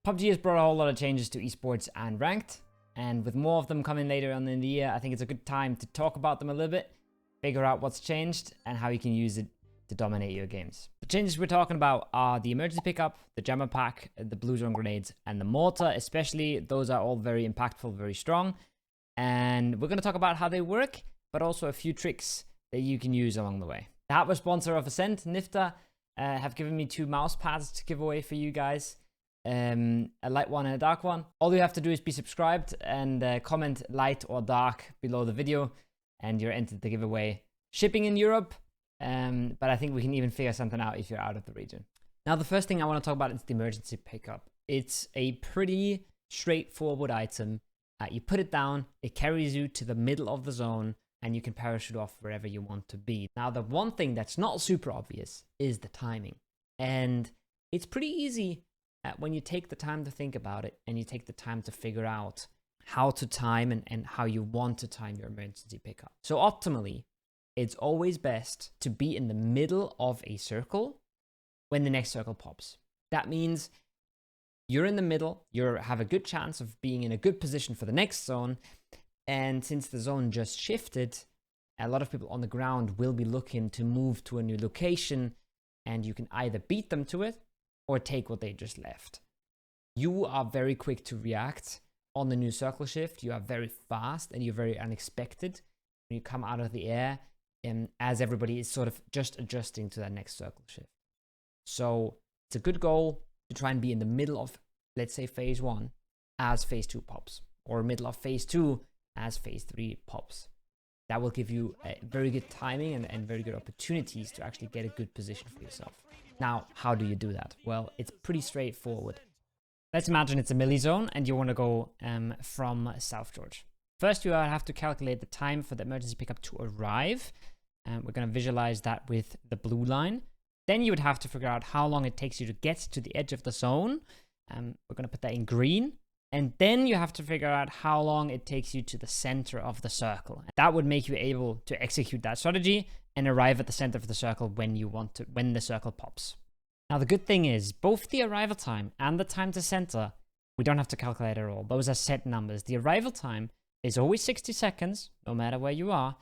PUBG has brought a whole lot of changes to esports and ranked, and with more of them coming later on in the year, I think it's a good time to talk about them a little bit, figure out what's changed, and how you can use it to dominate your games. The changes we're talking about are the emergency pickup, the jammer pack, the bluezone grenades, and the mortar. Especially, those are all very impactful, very strong, and we're going to talk about how they work, but also a few tricks that you can use along the way. The hardware sponsor of Acend, Nyfter, have given me 2 mouse pads to give away for you guys. A light one and a dark one. All you have to do is be subscribed and comment light or dark below the video, and you're entered to give away. Shipping in Europe, but I think we can even figure something out if you're out of the region. Now, the first thing I want to talk about is the emergency pickup. It's a pretty straightforward item. You put it down, it carries you to the middle of the zone, and you can parachute off wherever you want to be. Now, the one thing that's not super obvious is the timing, and it's pretty easy when you take the time to think about it and you take the time to figure out how to time and how you want to time your emergency pickup. So optimally, it's always best to be in the middle of a circle when the next circle pops. That means you're in the middle, you have a good chance of being in a good position for the next zone. And since the zone just shifted, a lot of people on the ground will be looking to move to a new location, and you can either beat them to it or take what they just left. You are very quick to react on the new circle shift. You are very fast and you're very unexpected when you come out of the air, and as everybody is sort of just adjusting to that next circle shift. So it's a good goal to try and be in the middle of, let's say, phase 1 as phase 2 pops, or middle of phase 2 as phase 3 pops. That will give you a very good timing and very good opportunities to actually get a good position for yourself. Now, how do you do that? Well, it's pretty straightforward. Let's imagine it's a milli zone and you want to go from South George. First, you have to calculate the time for the emergency pickup to arrive. We're going to visualize that with the blue line. Then you would have to figure out how long it takes you to get to the edge of the zone. We're going to put that in green. And then you have to figure out how long it takes you to the center of the circle. That would make you able to execute that strategy and arrive at the center of the circle when you want to, when the circle pops. Now, the good thing is both the arrival time and the time to center, we don't have to calculate at all. Those are set numbers. The arrival time is always 60 seconds, no matter where you are,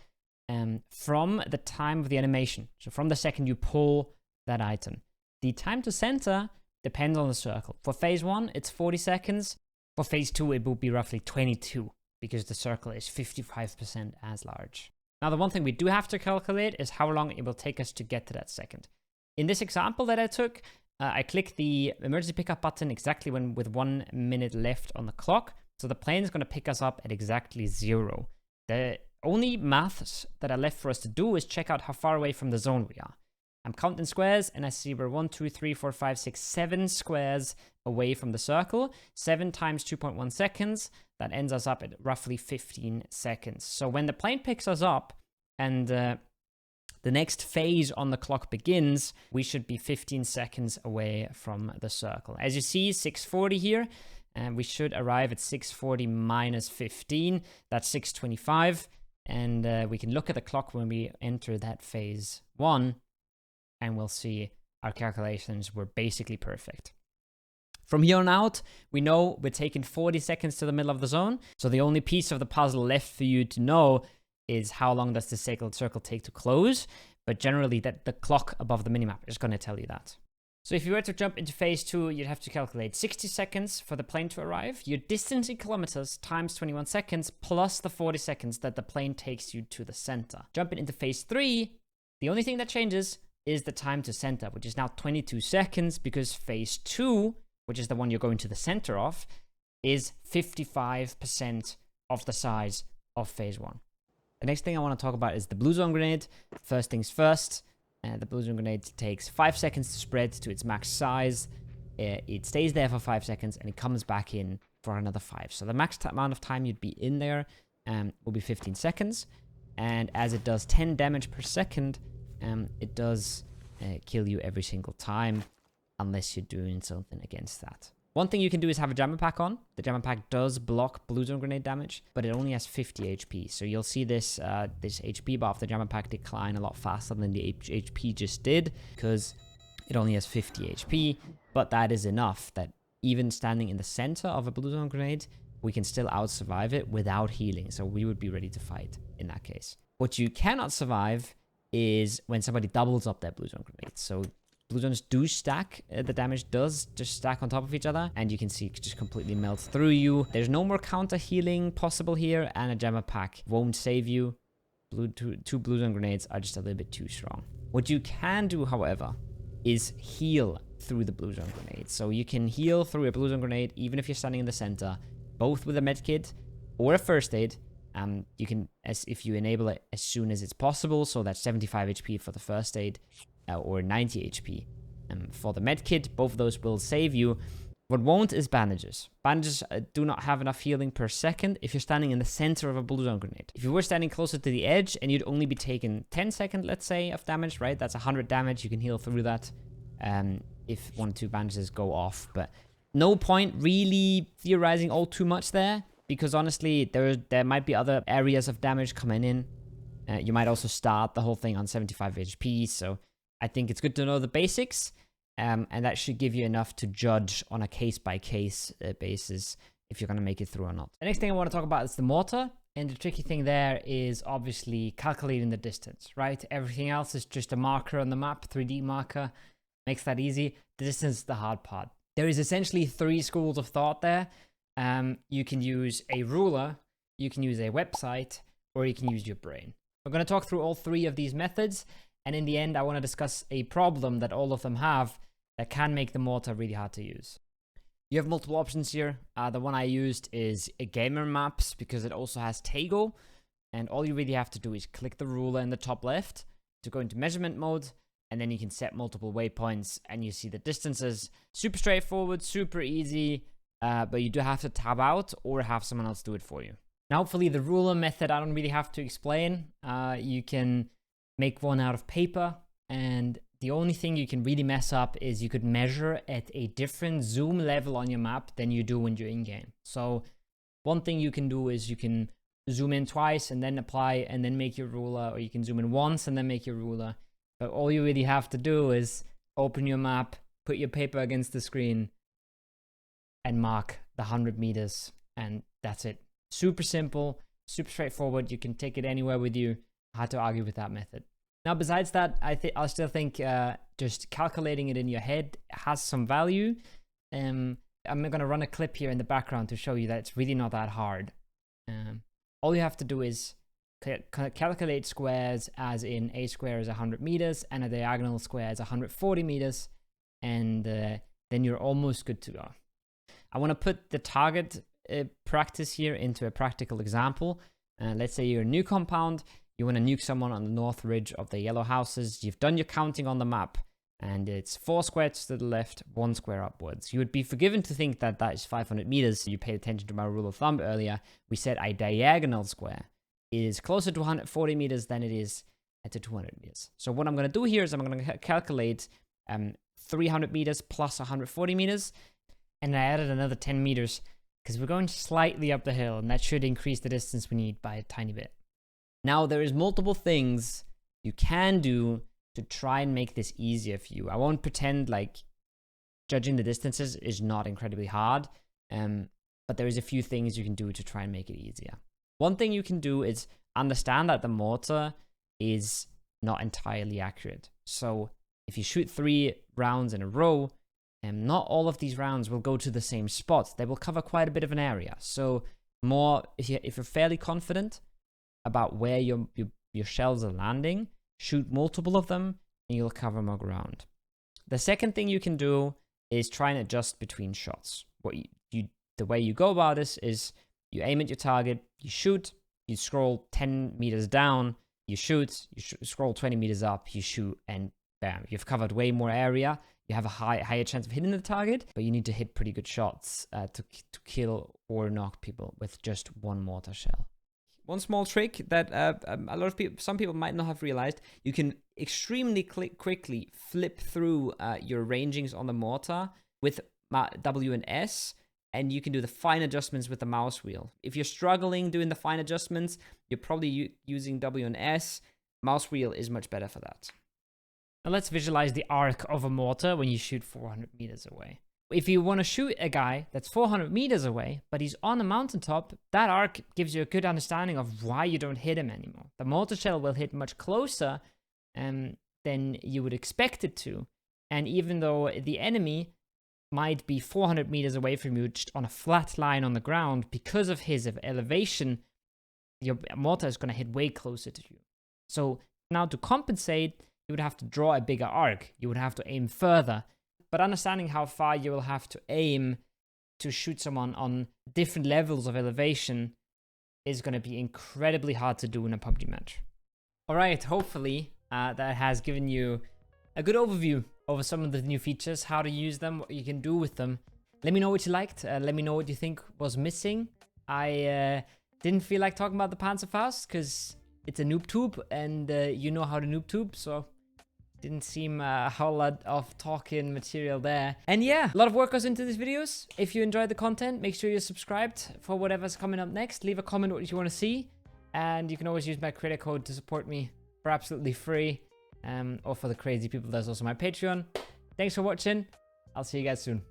from the time of the animation. So from the second you pull that item. The time to center depends on the circle. For phase 1, it's 40 seconds. For phase 2, it will be roughly 22 because the circle is 55% as large. Now, the one thing we do have to calculate is how long it will take us to get to that second. In this example that I took, I clicked the emergency pickup button exactly with 1 minute left on the clock. So the plane is going to pick us up at exactly 0. The only maths that are left for us to do is check out how far away from the zone we are. I'm counting squares and I see we're 1, 2, 3, 4, 5, 6, 7 squares away from the circle. 7 times 2.1 seconds. That ends us up at roughly 15 seconds. So when the plane picks us up and the next phase on the clock begins, we should be 15 seconds away from the circle. As you see, 6:40 here, and we should arrive at 6:40 minus 15. That's 6:25. And we can look at the clock when we enter that phase 1. And we'll see our calculations were basically perfect. From here on out, we know we're taking 40 seconds to the middle of the zone. So the only piece of the puzzle left for you to know is how long does the circle take to close. But generally, that the clock above the minimap is going to tell you that. So if you were to jump into phase 2, you'd have to calculate 60 seconds for the plane to arrive, your distance in kilometers times 21 seconds, plus the 40 seconds that the plane takes you to the center. Jumping into phase 3, the only thing that changes is the time to center, which is now 22 seconds because phase 2, which is the one you're going to the center of, is 55% of the size of phase 1. The next thing I want to talk about is the bluezone grenade. First things first, the bluezone grenade takes 5 seconds to spread to its max size. It stays there for 5 seconds and it comes back in for another 5. So the max amount of time you'd be in there will be 15 seconds. And as it does 10 damage per second, it does kill you every single time unless you're doing something against that. One thing you can do is have a jammer pack on. The jammer pack does block bluezone grenade damage, but it only has 50 HP. So you'll see this HP bar of the jammer pack decline a lot faster than the HP just did because it only has 50 HP. But that is enough that even standing in the center of a bluezone grenade, we can still out-survive it without healing. So we would be ready to fight in that case. What you cannot survive is when somebody doubles up their bluezone grenades. So bluezones do stack. The damage does just stack on top of each other. And you can see it just completely melts through you. There's no more counter healing possible here. And a jammer pack won't save you. Two bluezone grenades are just a little bit too strong. What you can do, however, is heal through the bluezone grenade. So you can heal through a bluezone grenade even if you're standing in the center, both with a medkit or a first aid. You can, if you enable it as soon as it's possible, so that's 75 HP for the first aid or 90 HP for the medkit. Both of those will save you. What won't is bandages. Bandages do not have enough healing per second if you're standing in the center of a bluezone grenade. If you were standing closer to the edge and you'd only be taking 10 seconds, let's say, of damage, right? That's 100 damage. You can heal through that if 1 or 2 bandages go off. But no point really theorizing all too much there, because honestly, there might be other areas of damage coming in. You might also start the whole thing on 75 HP. So I think it's good to know the basics. And that should give you enough to judge on a case-by-case basis if you're going to make it through or not. The next thing I want to talk about is the mortar. And the tricky thing there is obviously calculating the distance, right? Everything else is just a marker on the map, 3D marker. Makes that easy. The distance is the hard part. There is essentially 3 schools of thought there. You can use a ruler, you can use a website, or you can use your brain. We're going to talk through all 3 of these methods. And in the end, I want to discuss a problem that all of them have that can make the mortar really hard to use. You have multiple options here. The one I used is a gamer maps because it also has Tego. And all you really have to do is click the ruler in the top left to go into measurement mode. And then you can set multiple waypoints and you see the distances. Super straightforward, super easy. But you do have to tab out or have someone else do it for you. Now, hopefully the ruler method, I don't really have to explain. You can make one out of paper, and the only thing you can really mess up is you could measure at a different zoom level on your map than you do when you're in game. So one thing you can do is you can zoom in twice and then apply and then make your ruler, or you can zoom in once and then make your ruler. But all you really have to do is open your map, put your paper against the screen, and mark the 100 meters, and that's it. Super simple, super straightforward. You can take it anywhere with you. Hard to argue with that method. Now, besides that, I still think just calculating it in your head has some value. I'm going to run a clip here in the background to show you that it's really not that hard. All you have to do is calculate squares, as in a square is 100 meters and a diagonal square is 140 meters, and then you're almost good to go. I want to put the target practice here into a practical example. Let's say you're a new compound. You want to nuke someone on the north ridge of the yellow houses. You've done your counting on the map, and it's 4 squares to the left, 1 square upwards. You would be forgiven to think that that is 500 meters. You paid attention to my rule of thumb earlier. We said a diagonal square is closer to 140 meters than it is to 200 meters. So what I'm going to do here is I'm going to calculate 300 meters plus 140 meters, and I added another 10 meters because we're going slightly up the hill, and that should increase the distance we need by a tiny bit. Now, there is multiple things you can do to try and make this easier for you. I won't pretend like judging the distances is not incredibly hard, but there is a few things you can do to try and make it easier. One thing you can do is understand that the mortar is not entirely accurate. So if you shoot 3 rounds in a row, not all of these rounds will go to the same spot. They will cover quite a bit of an area. So if you're fairly confident about where your shells are landing, shoot multiple of them and you'll cover more ground. The second thing you can do is try and adjust between shots. The way you go about this is you aim at your target, you shoot, you scroll 10 meters down, you shoot, scroll 20 meters up, you shoot, and bam, you've covered way more area. You have a higher chance of hitting the target, but you need to hit pretty good shots to kill or knock people with just 1 mortar shell. One small trick that some people might not have realized, you can extremely quickly flip through your rangings on the mortar with W and S, and you can do the fine adjustments with the mouse wheel. If you're struggling doing the fine adjustments, you're probably using W and S. Mouse wheel is much better for that. Now let's visualize the arc of a mortar when you shoot 400 meters away. If you want to shoot a guy that's 400 meters away, but he's on a mountaintop, that arc gives you a good understanding of why you don't hit him anymore. The mortar shell will hit much closer than you would expect it to. And even though the enemy might be 400 meters away from you, just on a flat line on the ground, because of his elevation, your mortar is going to hit way closer to you. So now to compensate, you would have to draw a bigger arc. You would have to aim further. But understanding how far you will have to aim to shoot someone on different levels of elevation is going to be incredibly hard to do in a PUBG match. Alright, hopefully that has given you a good overview over some of the new features, how to use them, what you can do with them. Let me know what you liked. Let me know what you think was missing. I didn't feel like talking about the Panzerfaust because it's a noob tube and you know how to noob tube, so didn't seem a whole lot of talking material there. And yeah, a lot of work goes into these videos. If you enjoyed the content, make sure you're subscribed for whatever's coming up next. Leave a comment what you want to see. And you can always use my creator code to support me for absolutely free. Or for the crazy people, there's also my Patreon. Thanks for watching. I'll see you guys soon.